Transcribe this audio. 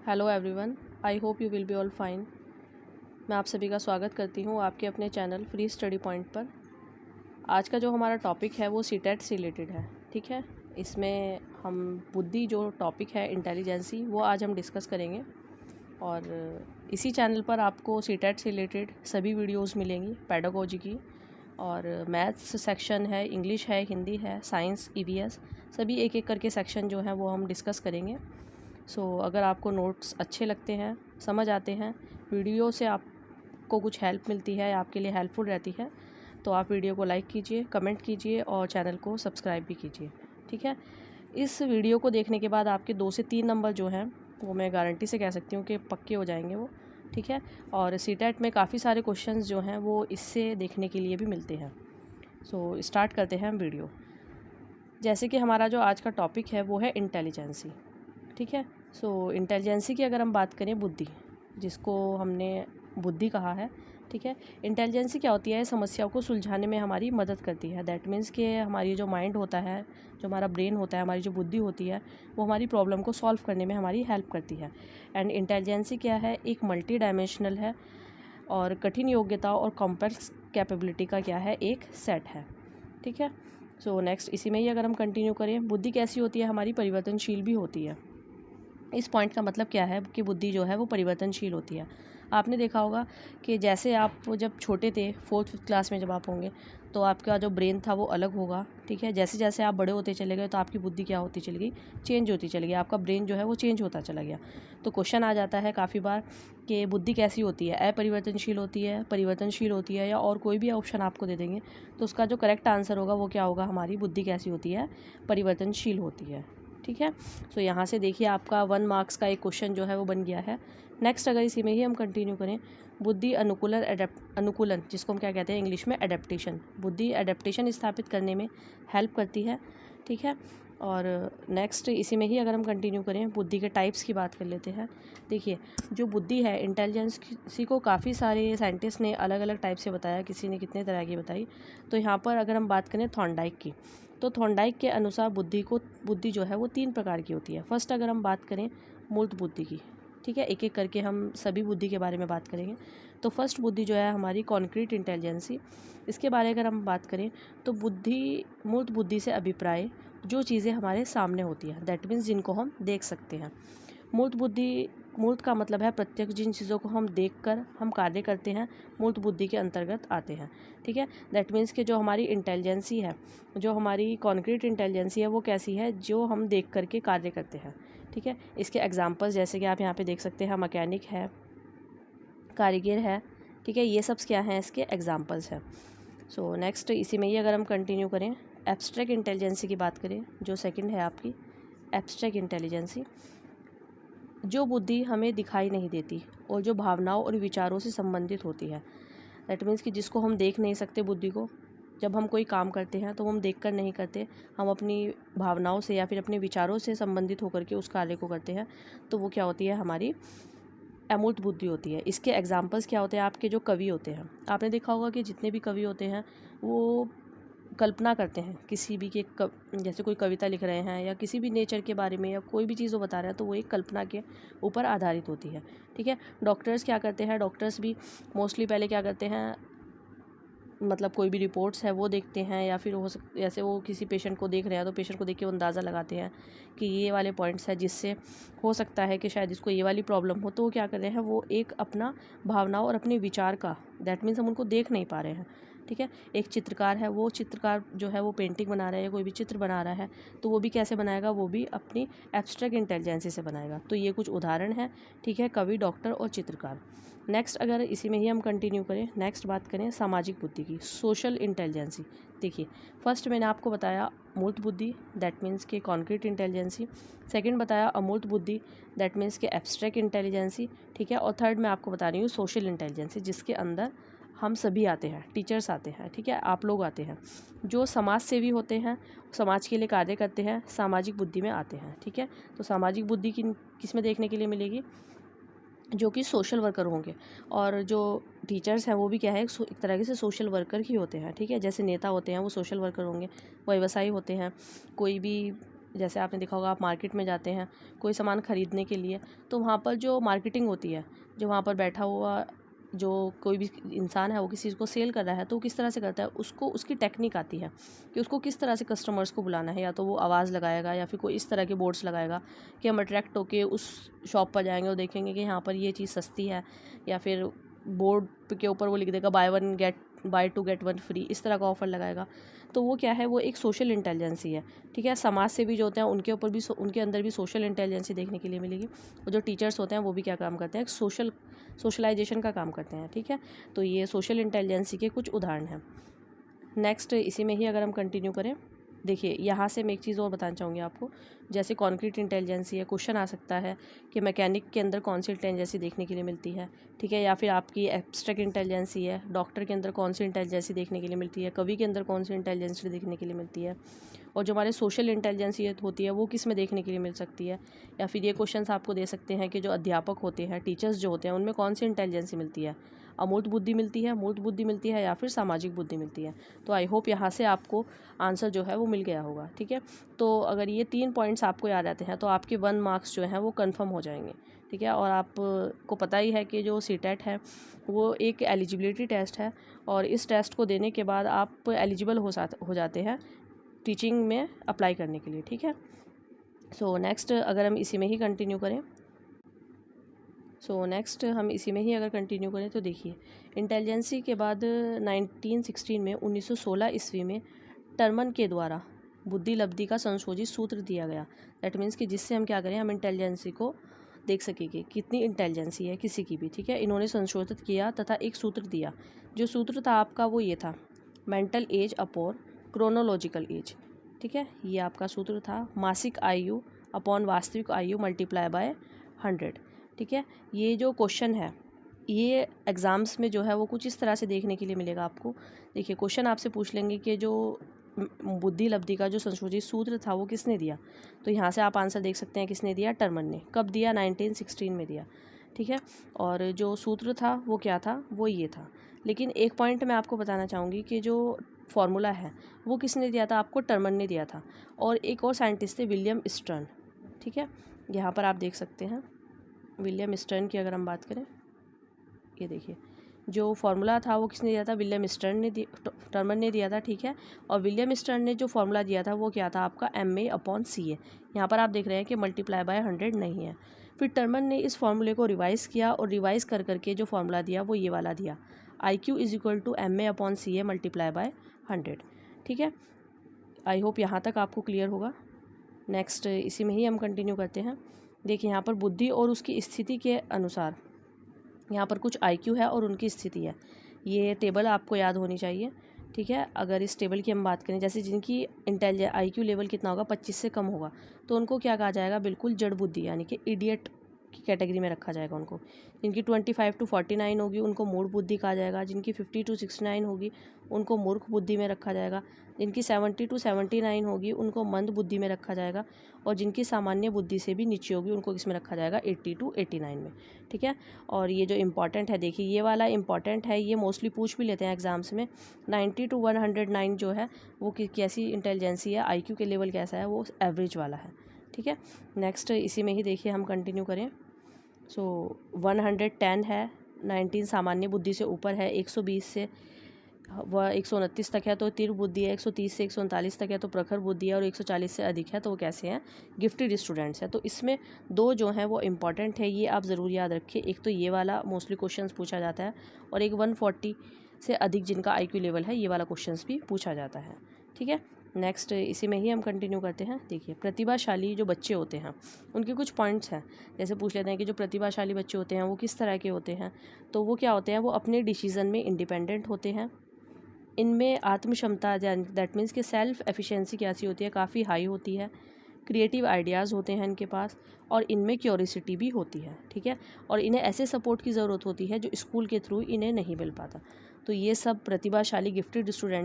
Hello everyone, I hope you will be all fine. मैं आप सभी का स्वागत करती हूँ आपके अपने चैनल फ्री स्टडी पॉइंट पर। आज का जो हमारा टॉपिक है वो सीटेट से रिलेटेड है। ठीक है, इसमें हम बुद्धि जो टॉपिक है इंटेलिजेंसी वो आज हम डिस्कस करेंगे। और इसी चैनल पर आपको सीटेट से रिलेटेड सभी वीडियोज़ मिलेंगी पेडागोजी की, और मैथ्स सेक्शन है, इंग्लिश है, हिंदी है, साइंस, ईवीएस, सभी एक एक करके सेक्शन जो है वो हम डिस्कस करेंगे। अगर आपको नोट्स अच्छे लगते हैं, समझ आते हैं, वीडियो से आपको कुछ हेल्प मिलती है, आपके लिए हेल्पफुल रहती है, तो आप वीडियो को लाइक कीजिए, कमेंट कीजिए और चैनल को सब्सक्राइब भी कीजिए। ठीक है, इस वीडियो को देखने के बाद आपके 2 से 3 नंबर जो हैं वो मैं गारंटी से कह सकती हूँ कि पक्के हो जाएंगे वो। ठीक है, और सीटेट में काफ़ी सारे क्वेश्चंस जो हैं वो इससे देखने के लिए भी मिलते हैं। स्टार्ट करते हैं हम वीडियो। जैसे कि हमारा जो आज का टॉपिक है वो है इंटेलिजेंसी। ठीक है, इंटेलिजेंसी की अगर हम बात करें, बुद्धि, जिसको हमने बुद्धि कहा है। ठीक है, इंटेलिजेंसी क्या होती है? समस्याओं को सुलझाने में हमारी मदद करती है। दैट मीन्स कि हमारी जो माइंड होता है, जो हमारा ब्रेन होता है, हमारी जो बुद्धि होती है, वो हमारी प्रॉब्लम को सॉल्व करने में हमारी हेल्प करती है। एंड इंटेलिजेंसी क्या है? एक मल्टी डायमेंशनल है और कठिन योग्यता और कॉम्प्लेक्स कैपेबिलिटी का क्या है? एक सेट है। ठीक है, नेक्स्ट इसी में ही अगर हम कंटिन्यू करें, बुद्धि कैसी होती है? हमारी परिवर्तनशील भी होती है। इस पॉइंट का मतलब क्या है कि बुद्धि जो है वो परिवर्तनशील होती है। आपने देखा होगा कि जैसे आप जब छोटे थे, 4th क्लास में जब आप होंगे, तो आपका जो ब्रेन था वो अलग होगा। ठीक है, जैसे जैसे आप बड़े होते चले गए तो आपकी बुद्धि क्या होती चली गई? चेंज होती चली गई, आपका ब्रेन जो है वो चेंज होता चला गया। तो क्वेश्चन आ जाता है काफ़ी बार कि बुद्धि कैसी होती है? अपरिवर्तनशील होती है, परिवर्तनशील होती है, या और कोई भी ऑप्शन आपको दे देंगे तो उसका जो करेक्ट आंसर होगा वो क्या होगा? हमारी बुद्धि कैसी होती है? परिवर्तनशील होती है। ठीक है, यहाँ से देखिए आपका 1 मार्क्स का एक क्वेश्चन जो है वो बन गया है। नेक्स्ट अगर इसी में ही हम कंटिन्यू करें, बुद्धि अनुकूलन, जिसको हम क्या कहते हैं इंग्लिश में? एडेप्टेशन। बुद्धि एडेप्टेशन स्थापित करने में हेल्प करती है। ठीक है, और नेक्स्ट इसी में ही अगर हम कंटिन्यू करें, बुद्धि के टाइप्स की बात कर लेते हैं। देखिए, जो बुद्धि है, इंटेलिजेंस को काफ़ी सारे साइंटिस्ट ने अलग अलग टाइप से बताया, किसी ने कितने तरह की बताई। तो यहाँ पर अगर हम बात करें थॉर्नडाइक की, तो थॉर्नडाइक के अनुसार बुद्धि जो है वो 3 प्रकार की होती है। फर्स्ट अगर हम बात करें मूर्त बुद्धि की, ठीक है, एक एक करके हम सभी बुद्धि के बारे में बात करेंगे। तो फर्स्ट बुद्धि जो है हमारी कॉन्क्रीट इंटेलिजेंसी, इसके बारे में अगर हम बात करें तो मूर्त बुद्धि से अभिप्राय जो चीज़ें हमारे सामने होती हैं, दैट मीन्स जिनको हम देख सकते हैं। मूर्त का मतलब है प्रत्यक्ष, जिन चीज़ों को हम देखकर हम कार्य करते हैं, मूर्त बुद्धि के अंतर्गत आते हैं। ठीक है, दैट मीन्स कि जो हमारी इंटेलिजेंसी है, जो हमारी कॉन्क्रीट इंटेलिजेंसी है, वो कैसी है? जो हम देख करके कार्य करते हैं। ठीक है, इसके एग्जांपल्स जैसे कि आप यहाँ पे देख सकते हैं, मैकेनिक है, कारीगर है। ठीक है, ये सब क्या हैं? इसके एग्जांपल्स हैं। नेक्स्ट इसी में ही अगर हम कंटिन्यू करें, एब्स्ट्रैक्ट इंटेलिजेंसी की बात करें, जो सेकंड है आपकी एब्स्ट्रैक्ट इंटेलिजेंसी, जो बुद्धि हमें दिखाई नहीं देती और जो भावनाओं और विचारों से संबंधित होती है। दैट मीन्स कि जिसको हम देख नहीं सकते बुद्धि को, जब हम कोई काम करते हैं तो हम देख कर नहीं करते, हम अपनी भावनाओं से या फिर अपने विचारों से संबंधित होकर के उस कार्य को करते हैं, तो वो क्या होती है? हमारी अमूर्त बुद्धि होती है। इसके एग्जाम्पल्स क्या होते हैं? आपके जो कवि होते हैं, आपने देखा होगा कि जितने भी कवि होते हैं वो कल्पना करते हैं किसी भी जैसे कोई कविता लिख रहे हैं या किसी भी नेचर के बारे में या कोई भी चीज़ वो बता रहे हैं, तो वो एक कल्पना के ऊपर आधारित होती है। ठीक है, डॉक्टर्स क्या करते हैं? डॉक्टर्स भी मोस्टली पहले क्या करते हैं, मतलब कोई भी रिपोर्ट्स है वो देखते हैं, या फिर जैसे वो किसी पेशेंट को देख रहे हैं तो पेशेंट को देख के वो अंदाज़ा लगाते हैं कि ये वाले पॉइंट्स हैं जिससे हो सकता है कि शायद इसको ये वाली प्रॉब्लम हो। तो वो क्या कर रहे हैं? वो एक अपना भावनाओं और अपने विचार का, दैट मीन्स हम उनको देख नहीं पा रहे हैं। ठीक है, एक चित्रकार है, वो चित्रकार जो है वो पेंटिंग बना रहा है या कोई भी चित्र बना रहा है, तो वो भी कैसे बनाएगा? वो भी अपनी एब्स्ट्रैक्ट इंटेलिजेंसी से बनाएगा। तो ये कुछ उदाहरण हैं। ठीक है, कवि, डॉक्टर और चित्रकार। नेक्स्ट अगर इसी में ही हम कंटिन्यू करें, नेक्स्ट बात करें सामाजिक बुद्धि की, सोशल इंटेलिजेंसी। देखिए, फर्स्ट मैंने आपको बताया मूर्त बुद्धि, दैट मीन्स के कॉन्क्रीट इंटेलिजेंसी। सेकंड बताया अमूर्त बुद्धि, दैट मीन्स के एब्स्ट्रैक्ट इंटेलिजेंसी। ठीक है, और थर्ड मैं आपको बता रही हूँ सोशल इंटेलिजेंसी, जिसके अंदर हम सभी आते हैं, टीचर्स आते हैं। ठीक है, आप लोग आते हैं, जो समाज सेवी होते हैं, समाज के लिए कार्य करते हैं, सामाजिक बुद्धि में आते हैं। ठीक है, तो सामाजिक बुद्धि किस में देखने के लिए मिलेगी? जो कि सोशल वर्कर होंगे, और जो टीचर्स हैं वो भी क्या है? एक तरह से सोशल वर्कर ही होते हैं। ठीक है, जैसे नेता होते हैं वो सोशल वर्कर होंगे, व्यवसायी होते हैं, कोई भी जैसे आपने देखा होगा, आप मार्केट में जाते हैं कोई सामान ख़रीदने के लिए, तो वहाँ पर जो मार्केटिंग होती है, जो वहाँ पर बैठा हुआ जो कोई भी इंसान है वो किसी चीज़ को सेल कर रहा है, तो किस तरह से करता है, उसको उसकी टेक्निक आती है कि उसको किस तरह से कस्टमर्स को बुलाना है। या तो वो आवाज़ लगाएगा या फिर कोई इस तरह के बोर्ड्स लगाएगा कि हम अट्रैक्ट होके उस शॉप पर जाएंगे और देखेंगे कि यहाँ पर ये चीज़ सस्ती है, या फिर बोर्ड के ऊपर वो लिख देगा buy two get one free, इस तरह का ऑफ़र लगाएगा। तो वो क्या है, वो एक सोशल इंटेलिजेंसी है, ठीक है। समाज से भी जो होते हैं उनके ऊपर भी उनके अंदर भी सोशल इंटेलिजेंसी देखने के लिए मिलेगी। और जो टीचर्स होते हैं वो भी क्या काम करते हैं, सोशलाइजेशन का काम करते हैं, ठीक है। तो ये सोशल इंटेलिजेंसी के कुछ उदाहरण हैं। नेक्स्ट इसी में ही अगर हम कंटिन्यू करें, देखिए यहाँ से मैं एक चीज़ और बताना चाहूँगी आपको। जैसे कॉन्क्रीट इंटेलिजेंसी है, क्वेश्चन आ सकता है कि मैकेनिक के अंदर कौन सी इंटेलिजेंसी देखने के लिए मिलती है, ठीक है। या फिर आपकी एब्स्ट्रैक्ट इंटेलिजेंसी है, डॉक्टर के अंदर कौन सी इंटेलिजेंसी देखने के लिए मिलती है, कवि के अंदर कौन सी इंटेलिजेंसी देखने के लिए मिलती है, और जो हमारे सोशल इंटेलिजेंसी होती है वो किस में देखने के लिए मिल सकती है। या फिर ये क्वेश्चन आपको दे सकते हैं कि जो अध्यापक होते हैं, टीचर्स जो होते हैं, उनमें कौन सी इंटेलिजेंसी मिलती है, अमूर्त बुद्धि मिलती है, मूर्त बुद्धि मिलती है, या फिर सामाजिक बुद्धि मिलती है। तो आई होप यहाँ से आपको आंसर जो है वो मिल गया होगा, ठीक है। तो अगर ये 3 पॉइंट्स आपको याद आते हैं तो आपके 1 मार्क्स जो हैं वो कंफर्म हो जाएंगे, ठीक है। और आपको पता ही है कि जो सीटेट है वो एक एलिजिबिलिटी टेस्ट है, और इस टेस्ट को देने के बाद आप एलिजिबल हो जाते हैं टीचिंग में अप्लाई करने के लिए, ठीक है। सो नेक्स्ट अगर हम इसी में ही कंटिन्यू करें अगर कंटिन्यू करें तो देखिए, इंटेलिजेंसी के बाद 1916 में 1916 ईस्वी में टर्मन के द्वारा बुद्धि लब्धि का संशोधित सूत्र दिया गया। दैट मीन्स कि जिससे हम क्या करें, हम इंटेलिजेंसी को देख सकेंगे कितनी इंटेलिजेंसी है किसी की भी, ठीक है। इन्होंने संशोधित किया तथा एक सूत्र दिया। जो सूत्र था आपका वो ये था, mental as upon chronological age, ठीक है। ये आपका सूत्र था, मासिक आयु अपॉन वास्तविक आयु मल्टीप्लाई बाय 100, ठीक है। ये जो क्वेश्चन है ये एग्ज़ाम्स में जो है वो कुछ इस तरह से देखने के लिए मिलेगा आपको। देखिए क्वेश्चन आपसे पूछ लेंगे कि जो बुद्धि लब्धि का जो संशोधित सूत्र था वो किसने दिया, तो यहाँ से आप आंसर देख सकते हैं किसने दिया, टर्मन ने। कब दिया, 1916 में दिया, ठीक है। और जो सूत्र था वो क्या था, वो ये था। लेकिन एक पॉइंट मैं आपको बताना चाहूँगी कि जो फार्मूला है वो किसने दिया था, आपको टर्मन ने दिया था। और एक और साइंटिस्ट थे, विलियम स्टर्न, ठीक है। यहाँ पर आप देख सकते हैं विलियम स्टर्न की अगर हम बात करें, ये देखिए जो फार्मूला था वो किसने दिया था, टर्मन ने दिया था, ठीक है। और विलियम स्टर्न ने जो फार्मूला दिया था वो क्या था आपका, MA/CA। यहाँ पर आप देख रहे हैं कि मल्टीप्लाई बाय 100 नहीं है। फिर टर्मन ने इस फार्मूले को रिवाइज़ किया और रिवाइज़ कर करके जो फार्मूला दिया वो ये वाला दिया, IQ = MA/CA मल्टीप्लाई बाय 100, ठीक है। आई होप यहाँ तक आपको क्लियर होगा। नेक्स्ट इसी में ही हम कंटिन्यू करते हैं। देखिए यहाँ पर बुद्धि और उसकी स्थिति के अनुसार यहाँ पर कुछ IQ है और उनकी स्थिति है। ये टेबल आपको याद होनी चाहिए, ठीक है। अगर इस टेबल की हम बात करें, जैसे जिनकी IQ लेवल कितना होगा, 25 से कम होगा, तो उनको क्या कहा जाएगा, बिल्कुल जड़ बुद्धि यानी कि इडियट की कैटेगरी में रखा जाएगा उनको। जिनकी 25 to 49 होगी उनको मूढ़ बुद्धि कहा जाएगा। जिनकी 50 to 69 होगी उनको मूर्ख बुद्धि में रखा जाएगा। जिनकी 70 to 79 होगी उनको मंद बुद्धि में रखा जाएगा। और जिनकी सामान्य बुद्धि से भी नीचे होगी उनको किस में रखा जाएगा, 80 to 89 में, ठीक है। और ये जो इम्पॉर्टेंट है, देखिए ये वाला इम्पॉर्टेंट है, ये मोस्टली पूछ भी लेते हैं एग्जाम्स में। 90 to 109 जो है वो कैसी इंटेलिजेंसी है, IQ के लेवल कैसा है, वो एवरेज वाला है, ठीक है। नेक्स्ट इसी में ही देखिए हम कंटिन्यू करें। 110 है, 19 सामान्य बुद्धि से ऊपर है, 120 से वह 129 तक है तो तीव्र बुद्धि है, 130 से 139 तक है तो प्रखर बुद्धि है, और 140 से अधिक है तो वो कैसे हैं, गिफ्टेड स्टूडेंट्स हैं। तो इसमें 2 जो हैं वो इम्पॉर्टेंट है, ये आप ज़रूर याद रखिए। एक तो ये वाला मोस्टली क्वेश्चंस पूछा जाता है, और एक 140 से अधिक जिनका IQ लेवल है ये वाला क्वेश्चंस भी पूछा जाता है, ठीक है। नेक्स्ट इसी में ही हम कंटिन्यू करते हैं। देखिए प्रतिभाशाली जो बच्चे होते हैं उनके कुछ पॉइंट्स हैं। जैसे पूछ लेते हैं कि जो प्रतिभाशाली बच्चे होते हैं वो किस तरह के होते हैं, तो वो क्या होते हैं, वो अपने डिसीज़न में इंडिपेंडेंट होते हैं। इनमें आत्म क्षमता, दैट मीन्स कि सेल्फ एफिशिएंसी कैसी होती है, काफ़ी हाई होती है। क्रिएटिव आइडियाज़ होते हैं इनके पास, और इनमें क्यूरियोसिटी भी होती है, ठीक है। और इन्हें ऐसे सपोर्ट की ज़रूरत होती है जो स्कूल के थ्रू इन्हें नहीं मिल पाता। तो ये सब प्रतिभाशाली गिफ्टेड स्टूडेंट